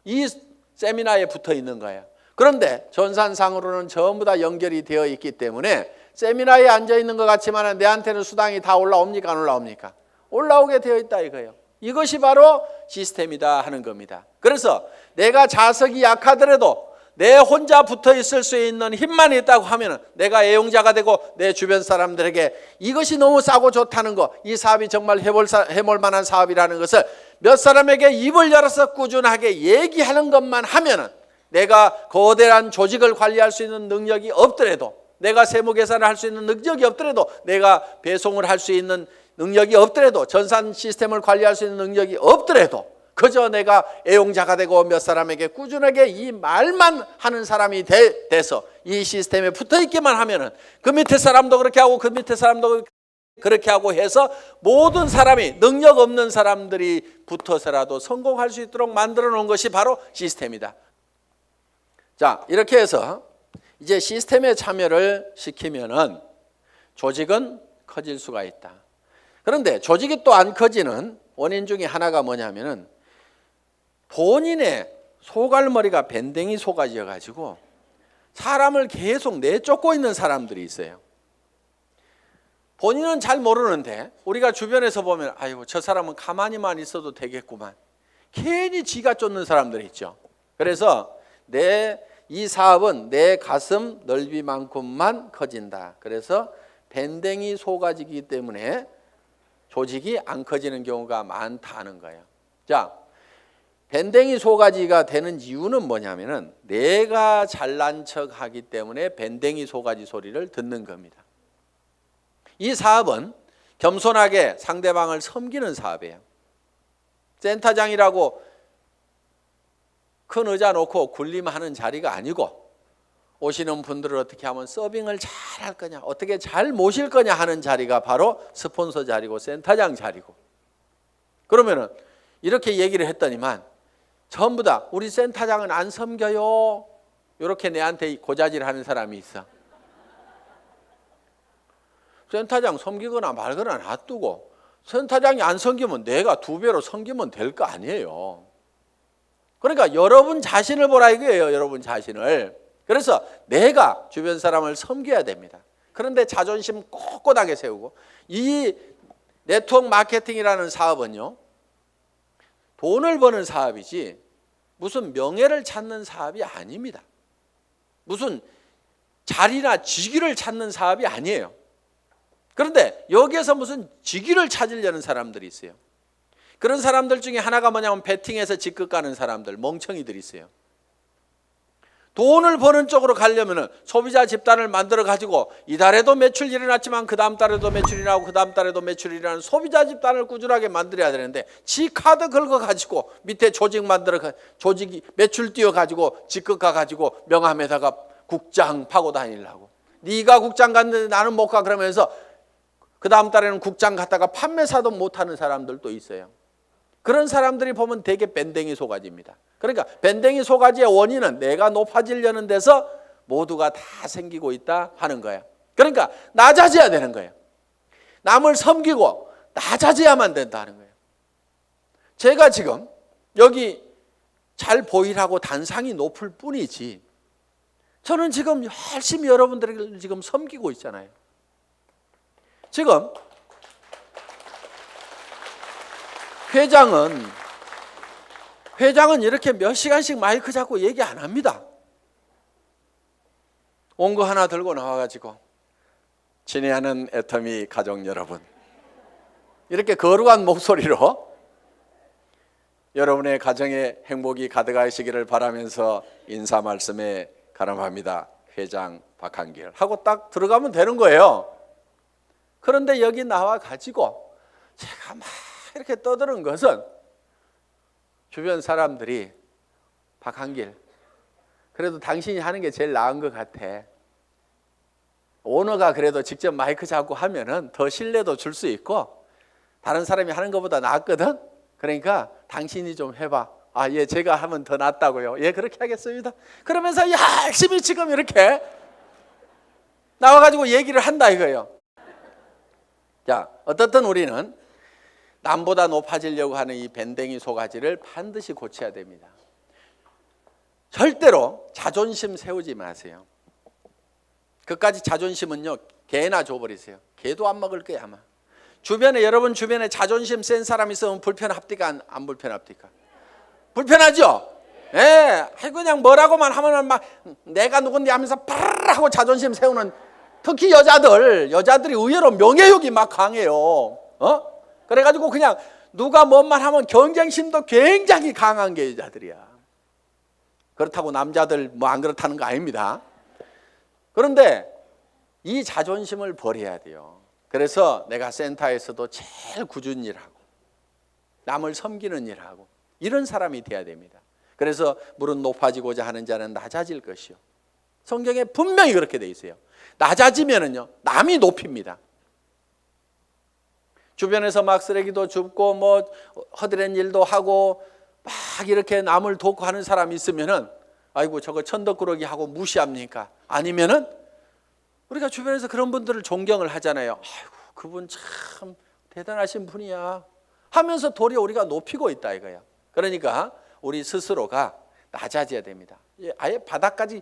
Speaker 1: 이 세미나에 붙어 있는 거예요. 그런데 전산상으로는 전부 다 연결이 되어 있기 때문에 세미나에 앉아 있는 것 같지만 내한테는 수당이 다 올라옵니까? 안 올라옵니까? 올라오게 되어 있다 이거예요. 이것이 바로 시스템이다 하는 겁니다. 그래서 내가 자석이 약하더라도 내 혼자 붙어 있을 수 있는 힘만 있다고 하면 내가 애용자가 되고 내 주변 사람들에게 이것이 너무 싸고 좋다는 거, 이 사업이 정말 해볼 만한 사업이라는 것을 몇 사람에게 입을 열어서 꾸준하게 얘기하는 것만 하면은, 내가 거대한 조직을 관리할 수 있는 능력이 없더라도, 내가 세무 계산을 할 수 있는 능력이 없더라도, 내가 배송을 할 수 있는 능력이 없더라도, 전산 시스템을 관리할 수 있는 능력이 없더라도, 그저 내가 애용자가 되고 몇 사람에게 꾸준하게 이 말만 하는 사람이 돼서 이 시스템에 붙어 있기만 하면은 그 밑에 사람도 그렇게 하고 그 밑에 사람도 그렇게 하고 해서 모든 사람이, 능력 없는 사람들이 붙어서라도 성공할 수 있도록 만들어 놓은 것이 바로 시스템이다. 자, 이렇게 해서 이제 시스템에 참여를 시키면은 조직은 커질 수가 있다. 그런데 조직이 또 안 커지는 원인 중에 하나가 뭐냐면은 본인의 소갈머리가 밴댕이 속아져 가지고 사람을 계속 내쫓고 있는 사람들이 있어요. 본인은 잘 모르는데 우리가 주변에서 보면 아이고 저 사람은 가만히만 있어도 되겠구만. 괜히 지가 쫓는 사람들이 있죠. 그래서 이 사업은 내 가슴 넓이만큼만 커진다. 그래서 밴댕이 소가지이기 때문에 조직이 안 커지는 경우가 많다는 거예요. 자, 밴댕이 소가지가 되는 이유는 뭐냐면은 내가 잘난 척하기 때문에 밴댕이 소가지 소리를 듣는 겁니다. 이 사업은 겸손하게 상대방을 섬기는 사업이에요. 센터장이라고 큰 의자 놓고 군림하는 자리가 아니고 오시는 분들을 어떻게 하면 서빙을 잘 할 거냐, 어떻게 잘 모실 거냐 하는 자리가 바로 스폰서 자리고 센터장 자리고. 그러면은 이렇게 얘기를 했더니만 전부 다 우리 센터장은 안 섬겨요. 이렇게 내한테 고자질 하는 사람이 있어. 센터장 섬기거나 말거나 놔두고 센터장이 안 섬기면 내가 2배로 섬기면 될 거 아니에요. 그러니까 여러분 자신을 보라 이거예요. 여러분 자신을. 그래서 내가 주변 사람을 섬겨야 됩니다. 그런데 자존심 꼿꼿하게 세우고, 이 네트워크 마케팅이라는 사업은요, 돈을 버는 사업이지 무슨 명예를 찾는 사업이 아닙니다. 무슨 자리나 직위를 찾는 사업이 아니에요. 그런데 여기에서 무슨 직위를 찾으려는 사람들이 있어요. 그런 사람들 중에 하나가 뭐냐면 베팅해서 직급 가는 사람들, 멍청이들이 있어요. 돈을 버는 쪽으로 가려면 소비자 집단을 만들어 가지고 이달에도 매출 일어났지만 그 다음 달에도 매출이 일어나고 그 다음 달에도 매출이 일어나는 소비자 집단을 꾸준하게 만들어야 되는데, 지 카드 긁어 가지고 밑에 조직 만들어 조직이 매출 띄워 가지고 직급 가 가지고 명함에다가 국장 파고 다니려고. 네가 국장 갔는데 나는 못 가 그러면서 그 다음 달에는 국장 갔다가 판매사도 못하는 사람들도 있어요. 그런 사람들이 보면 되게 밴댕이 소가지입니다. 그러니까 밴댕이 소가지의 원인은 내가 높아지려는 데서 모두가 다 생기고 있다 하는 거예요. 그러니까 낮아져야 되는 거예요. 남을 섬기고 낮아져야만 된다는 거예요. 제가 지금 여기 잘 보이라고 단상이 높을 뿐이지 저는 지금 열심히 여러분들을 지금 섬기고 있잖아요. 지금 회장은 이렇게 몇 시간씩 마이크 잡고 얘기 안 합니다. 온 거 하나 들고 나와가지고 친애하는 애터미 가족 여러분, 이렇게 거룩한 목소리로 여러분의 가정에 행복이 가득하시기를 바라면서 인사 말씀에 가름합니다. 회장 박한길 하고 딱 들어가면 되는 거예요. 그런데 여기 나와 가지고 제가 막 이렇게 떠드는 것은 주변 사람들이 박한길, 그래도 당신이 하는 게 제일 나은 것 같아. 오너가 그래도 직접 마이크 잡고 하면은 더 신뢰도 줄 수 있고 다른 사람이 하는 것보다 낫거든. 그러니까 당신이 좀 해봐. 아, 예, 제가 하면 더 낫다고요. 예, 그렇게 하겠습니다. 그러면서 열심히 지금 이렇게 나와가지고 얘기를 한다 이거예요. 자, 어떻든 우리는 남보다 높아지려고 하는 이 밴댕이 소가지를 반드시 고쳐야 됩니다. 절대로 자존심 세우지 마세요. 그까지 자존심은요, 개나 줘버리세요. 개도 안 먹을 거야 아마. 여러분 주변에 자존심 센 사람 있으면 불편합니까? 안 불편합니까? 불편하죠? 예, 그냥 뭐라고만 하면 막 내가 누군데 하면서 파르르 하고 자존심 세우는, 특히 여자들이 의외로 명예욕이 막 강해요. 그래가지고 그냥 누가 뭔 말 하면 경쟁심도 굉장히 강한 게 여자들이야. 그렇다고 남자들 뭐 안 그렇다는 거 아닙니다. 그런데 이 자존심을 버려야 돼요. 그래서 내가 센터에서도 제일 꾸준히 일하고 남을 섬기는 일하고 이런 사람이 돼야 됩니다. 그래서 물은 높아지고자 하는 자는 낮아질 것이요. 성경에 분명히 그렇게 돼 있어요. 낮아지면은요, 남이 높입니다. 주변에서 막 쓰레기도 줍고 뭐 허드렛 일도 하고 막 이렇게 남을 돕고 하는 사람이 있으면은 아이고 저거 천덕꾸러기 하고 무시합니까? 아니면은 우리가 주변에서 그런 분들을 존경을 하잖아요. 아이고 그분 참 대단하신 분이야 하면서 도리어 우리가 높이고 있다 이거야. 그러니까 우리 스스로가 낮아져야 됩니다. 아예 바닥까지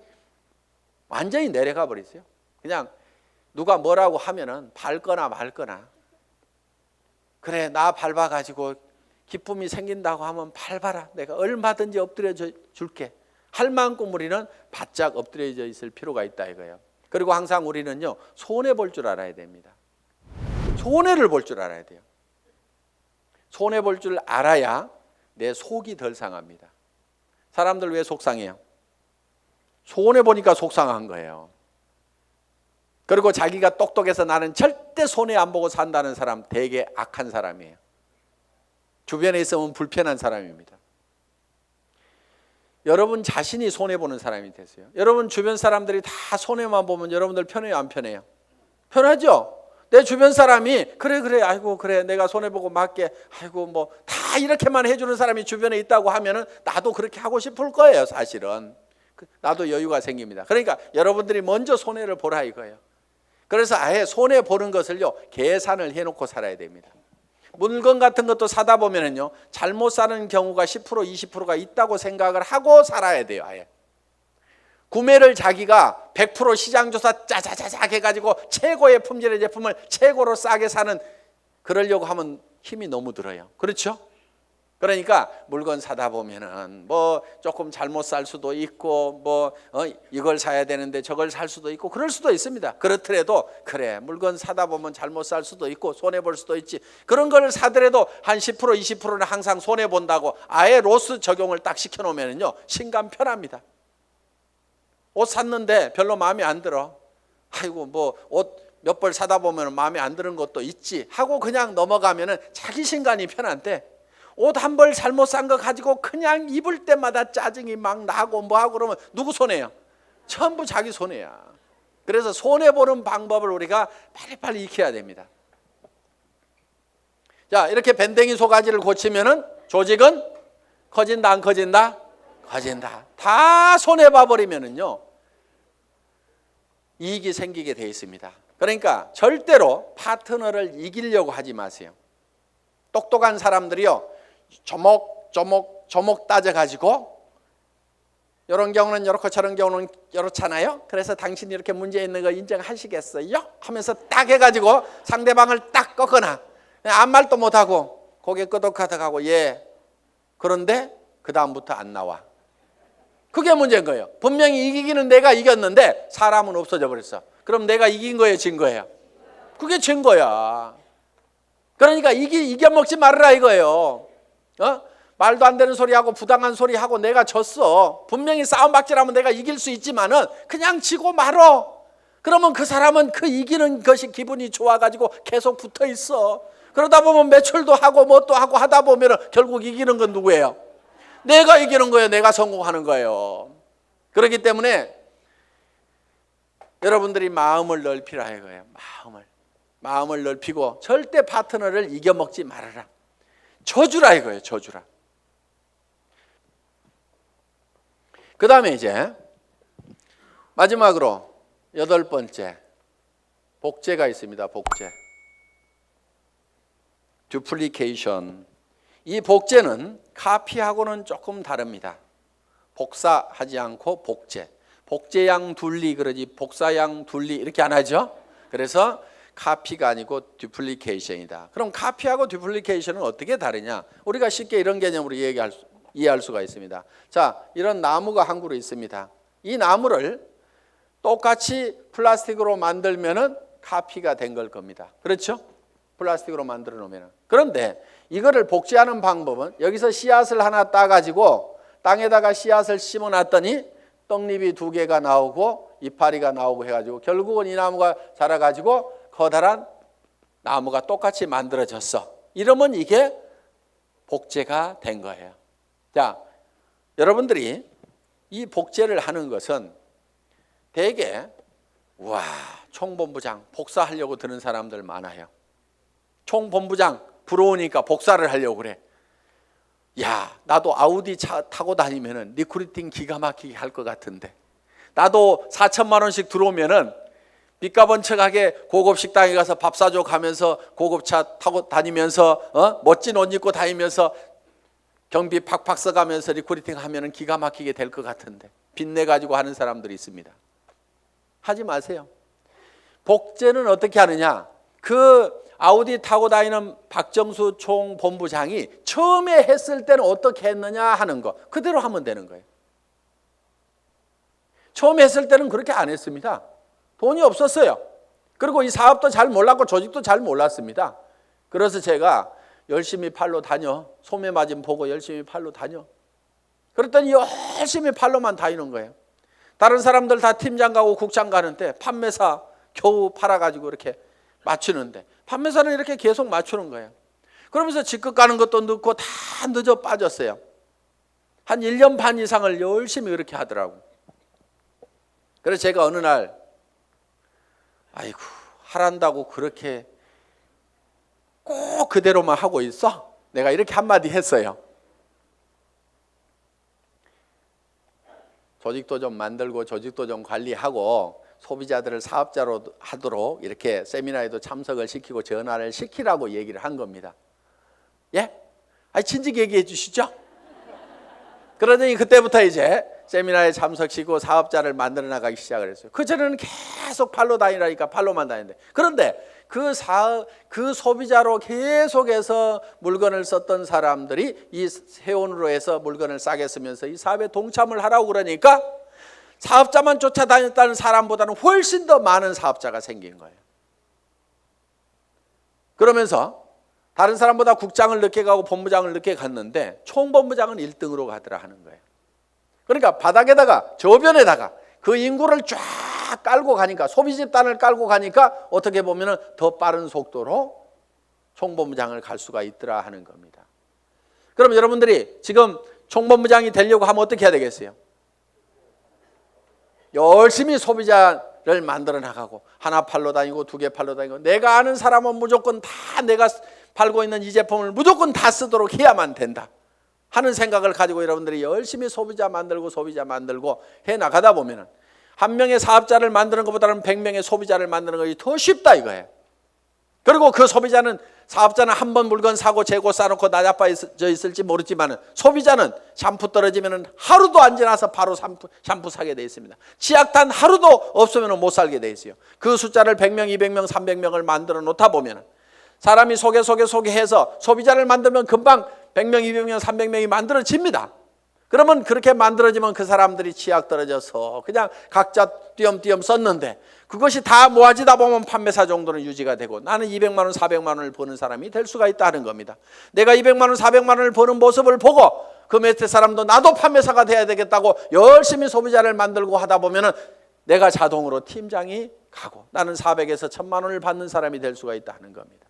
Speaker 1: 완전히 내려가 버리세요. 그냥 누가 뭐라고 하면은 밟거나 말거나, 그래 나 밟아가지고 기쁨이 생긴다고 하면 밟아라, 내가 얼마든지 엎드려 줄게 할 만큼 우리는 바짝 엎드려져 있을 필요가 있다 이거예요. 그리고 항상 우리는요, 손해 볼 줄 알아야 됩니다. 손해를 볼 줄 알아야 돼요. 손해 볼 줄 알아야 내 속이 덜 상합니다. 사람들 왜 속상해요? 손해 보니까 속상한 거예요. 그리고 자기가 똑똑해서 나는 절대 손해 안 보고 산다는 사람 되게 악한 사람이에요. 주변에 있으면 불편한 사람입니다. 여러분 자신이 손해보는 사람이 됐어요. 여러분 주변 사람들이 다 손해만 보면 여러분들 편해요, 안 편해요? 편하죠? 내 주변 사람이 그래 아이고 그래 내가 손해보고 맞게 아이고 뭐 다 이렇게만 해주는 사람이 주변에 있다고 하면은 나도 그렇게 하고 싶을 거예요. 사실은 나도 여유가 생깁니다. 그러니까 여러분들이 먼저 손해를 보라 이거예요. 그래서 아예 손해 보는 것을요, 계산을 해놓고 살아야 됩니다. 물건 같은 것도 사다 보면은요, 잘못 사는 경우가 10% 20%가 있다고 생각을 하고 살아야 돼요. 아예 구매를 자기가 100% 시장조사 짜자자작 해가지고 최고의 품질의 제품을 최고로 싸게 사는, 그러려고 하면 힘이 너무 들어요. 그렇죠? 그러니까 물건 사다 보면은 뭐 조금 잘못 살 수도 있고 뭐 이걸 사야 되는데 저걸 살 수도 있고 그럴 수도 있습니다. 그렇더라도 그래 물건 사다 보면 잘못 살 수도 있고 손해 볼 수도 있지, 그런 걸 사더라도 한 10% 20%는 항상 손해 본다고 아예 로스 적용을 딱 시켜 놓으면은요, 신감 편합니다. 옷 샀는데 별로 마음에 안 들어, 아이고 뭐 옷 몇 벌 사다 보면 마음에 안 드는 것도 있지 하고 그냥 넘어가면은 자기 신간이 편한데, 옷 한 벌 잘못 산 거 가지고 그냥 입을 때마다 짜증이 막 나고 뭐하고 그러면 누구 손해야? 전부 자기 손해야. 그래서 손해보는 방법을 우리가 빨리빨리 익혀야 됩니다. 자, 이렇게 밴댕이 소가지를 고치면은 조직은 커진다 안 커진다? 커진다. 다 손해봐 버리면은요, 이익이 생기게 돼 있습니다. 그러니까 절대로 파트너를 이기려고 하지 마세요. 똑똑한 사람들이요, 조목 따져가지고 이런 경우는 이렇고 저런 경우는 이렇잖아요. 그래서 당신이 이렇게 문제 있는 거 인정하시겠어요? 하면서 딱 해가지고 상대방을 딱 꺾거나 아무 말도 못하고 고개 끄덕하다가고 예, 그런데 그 다음부터 안 나와. 그게 문제인 거예요. 분명히 이기기는 내가 이겼는데 사람은 없어져 버렸어. 그럼 내가 이긴 거예요, 진 거예요? 그게 진 거야. 그러니까 이겨먹지 말으라 이거예요. 말도 안 되는 소리하고 부당한 소리하고 내가 졌어. 분명히 싸움박질하면 내가 이길 수 있지만은 그냥 지고 말어. 그러면 그 사람은 그 이기는 것이 기분이 좋아가지고 계속 붙어 있어. 그러다 보면 매출도 하고 뭣도 하고 하다 보면은 결국 이기는 건 누구예요? 내가 이기는 거예요. 내가 성공하는 거예요. 그렇기 때문에 여러분들이 마음을 넓히라 이거예요. 마음을 넓히고 절대 파트너를 이겨먹지 말아라. 져주라 이거예요. 져주라. 그 다음에 이제 마지막으로 8번째 복제가 있습니다. 복제. 듀플리케이션. 이 복제는 카피하고는 조금 다릅니다. 복사하지 않고 복제. 복제양 둘리 그러지 복사양 둘리 이렇게 안 하죠. 그래서 카피가 아니고 듀플리케이션이다. 그럼 카피하고 듀플리케이션은 어떻게 다르냐? 우리가 쉽게 이런 개념으로 이해할 수가 있습니다. 자, 이런 나무가 한 그루 있습니다. 이 나무를 똑같이 플라스틱으로 만들면은 카피가 된 걸 겁니다. 그렇죠? 플라스틱으로 만들어 놓으면. 그런데 이거를 복제하는 방법은 여기서 씨앗을 하나 따가지고 땅에다가 씨앗을 심어 놨더니 떡잎이 2개가 나오고 이파리가 나오고 해가지고 결국은 이 나무가 자라가지고 커다란 나무가 똑같이 만들어졌어. 이러면 이게 복제가 된 거예요. 자, 여러분들이 이 복제를 하는 것은 대개 총본부장 복사하려고 드는 사람들 많아요. 총본부장 부러우니까 복사를 하려고 그래. 야, 나도 아우디 차 타고 다니면은 리크루팅 기가 막히게 할 것 같은데, 나도 4천만 원씩 들어오면은 빚가번쩍하게 고급 식당에 가서 밥 사줘 가면서 고급차 타고 다니면서 멋진 옷 입고 다니면서 경비 팍팍 써가면서 리크루팅 하면은 기가 막히게 될 것 같은데 빚내 가지고 하는 사람들이 있습니다. 하지 마세요. 복제는 어떻게 하느냐? 그 아우디 타고 다니는 박정수 총본부장이 처음에 했을 때는 어떻게 했느냐 하는 거 그대로 하면 되는 거예요. 처음에 했을 때는 그렇게 안 했습니다. 돈이 없었어요. 그리고 이 사업도 잘 몰랐고 조직도 잘 몰랐습니다. 그래서 제가 열심히 팔로 다녀. 소매 마진 보고 열심히 팔로 다녀. 그랬더니 열심히 팔로만 다니는 거예요. 다른 사람들 다 팀장 가고 국장 가는데 판매사 겨우 팔아가지고 이렇게 맞추는데 판매사는 이렇게 계속 맞추는 거예요. 그러면서 직급 가는 것도 늦고 다 늦어 빠졌어요. 한 1년 반 이상을 열심히 그렇게 하더라고. 그래서 제가 어느 날 아이고 하란다고 그렇게 꼭 그대로만 하고 있어? 내가 이렇게 한마디 했어요. 조직도 좀 만들고 조직도 좀 관리하고 소비자들을 사업자로 하도록 이렇게 세미나에도 참석을 시키고 전화를 시키라고 얘기를 한 겁니다. 예? 아니 진즉 얘기해 주시죠. 그러더니 그때부터 이제 세미나에 참석시키고 사업자를 만들어 나가기 시작을 했어요. 그전에는 계속 팔로 다니라니까 팔로만 다니는데 그런데 그 소비자로 계속해서 물건을 썼던 사람들이 이 세원으로 해서 물건을 싸게 쓰면서 이 사업에 동참을 하라고 그러니까 사업자만 쫓아다녔다는 사람보다는 훨씬 더 많은 사업자가 생긴 거예요. 그러면서 다른 사람보다 국장을 늦게 가고 본부장을 늦게 갔는데 총본부장은 1등으로 가더라 하는 거예요. 그러니까 바닥에다가 저변에다가 그 인구를 쫙 깔고 가니까 소비 집단을 깔고 가니까 어떻게 보면 더 빠른 속도로 총본부장을 갈 수가 있더라 하는 겁니다. 그럼 여러분들이 지금 총본부장이 되려고 하면 어떻게 해야 되겠어요? 열심히 소비자를 만들어 나가고 하나 팔러 다니고 두 개 팔러 다니고 내가 아는 사람은 무조건 다 내가 팔고 있는 이 제품을 무조건 다 쓰도록 해야만 된다 하는 생각을 가지고 여러분들이 열심히 소비자 만들고 해 나가다 보면은 한 명의 사업자를 만드는 것보다는 100명의 소비자를 만드는 것이 더 쉽다 이거예요. 그리고 그 소비자는 사업자는 한 번 물건 사고 재고 싸놓고 나자빠져 있을지 모르지만 소비자는 샴푸 떨어지면 하루도 안 지나서 바로 샴푸 사게 돼 있습니다. 치약 단 하루도 없으면 못 살게 돼 있어요. 그 숫자를 100명, 200명, 300명을 만들어 놓다 보면 사람이 소개해서 소비자를 만들면 금방 100명, 200명, 300명이 만들어집니다. 그러면 그렇게 만들어지면 그 사람들이 치약 떨어져서 그냥 각자 띄엄띄엄 썼는데 그것이 다 모아지다 보면 판매사 정도는 유지가 되고 나는 200만 원, 400만 원을 버는 사람이 될 수가 있다는 겁니다. 내가 200만 원, 400만 원을 버는 모습을 보고 그 밑에 사람도 나도 판매사가 돼야 되겠다고 열심히 소비자를 만들고 하다 보면 내가 자동으로 팀장이 가고 나는 400에서 1000만 원을 받는 사람이 될 수가 있다는 겁니다.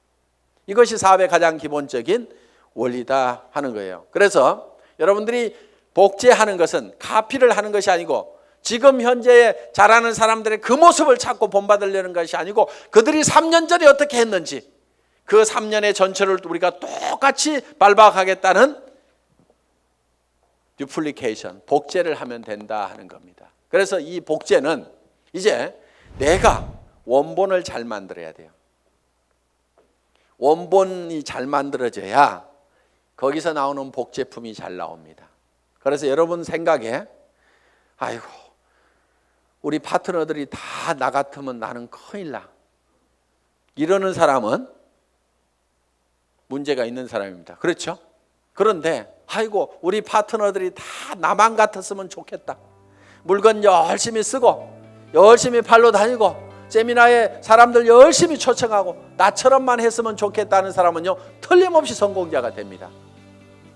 Speaker 1: 이것이 사업의 가장 기본적인 원리다 하는 거예요. 그래서 여러분들이 복제하는 것은 카피를 하는 것이 아니고 지금 현재 잘하는 사람들의 그 모습을 찾고 본받으려는 것이 아니고 그들이 3년 전에 어떻게 했는지 그 3년의 전체를 우리가 똑같이 밟아가겠다는 듀플리케이션, 복제를 하면 된다 하는 겁니다. 그래서 이 복제는 이제 내가 원본을 잘 만들어야 돼요. 원본이 잘 만들어져야 거기서 나오는 복제품이 잘 나옵니다. 그래서 여러분 생각에 아이고 우리 파트너들이 다 나 같으면 나는 큰일 나 이러는 사람은 문제가 있는 사람입니다. 그렇죠? 그런데 아이고 우리 파트너들이 다 나만 같았으면 좋겠다. 물건 열심히 쓰고 열심히 팔러 다니고 세미나에 사람들 열심히 초청하고 나처럼만 했으면 좋겠다는 사람은요 틀림없이 성공자가 됩니다.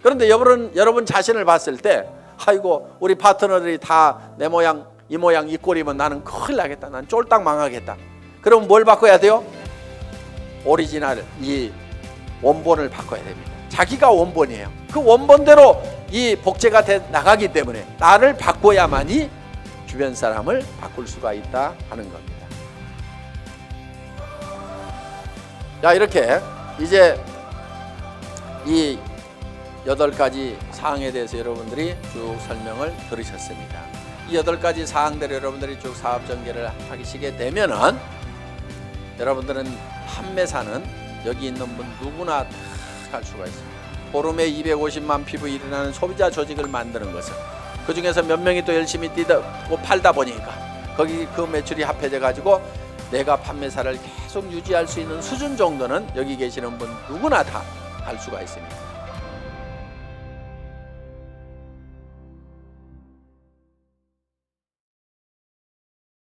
Speaker 1: 그런데 여러분 자신을 봤을 때 아이고 우리 파트너들이 다 내 모양 이 모양 이 꼴이면 나는 큰일 나겠다. 난 쫄딱 망하겠다. 그럼 뭘 바꿔야 돼요? 오리지널 이 원본을 바꿔야 됩니다. 자기가 원본이에요. 그 원본대로 이 복제가 돼 나가기 때문에 나를 바꿔야만이 주변 사람을 바꿀 수가 있다 하는 겁니다. 자 이렇게 이제 이 8가지 사항에 대해서 여러분들이 쭉 설명을 들으셨습니다. 이 8가지 사항대로 여러분들이 쭉 사업 전개를 하시게 되면은 여러분들은 판매사는 여기 있는 분 누구나 다 할 수가 있습니다. 보름에 250만 피부 일어나는 소비자 조직을 만드는 것은 그 중에서 몇 명이 또 열심히 뛰고 팔다 보니까 거기 그 매출이 합해져 가지고 내가 판매사를 계속 유지할 수 있는 수준 정도는 여기 계시는 분 누구나 다 갈 수가 있습니다.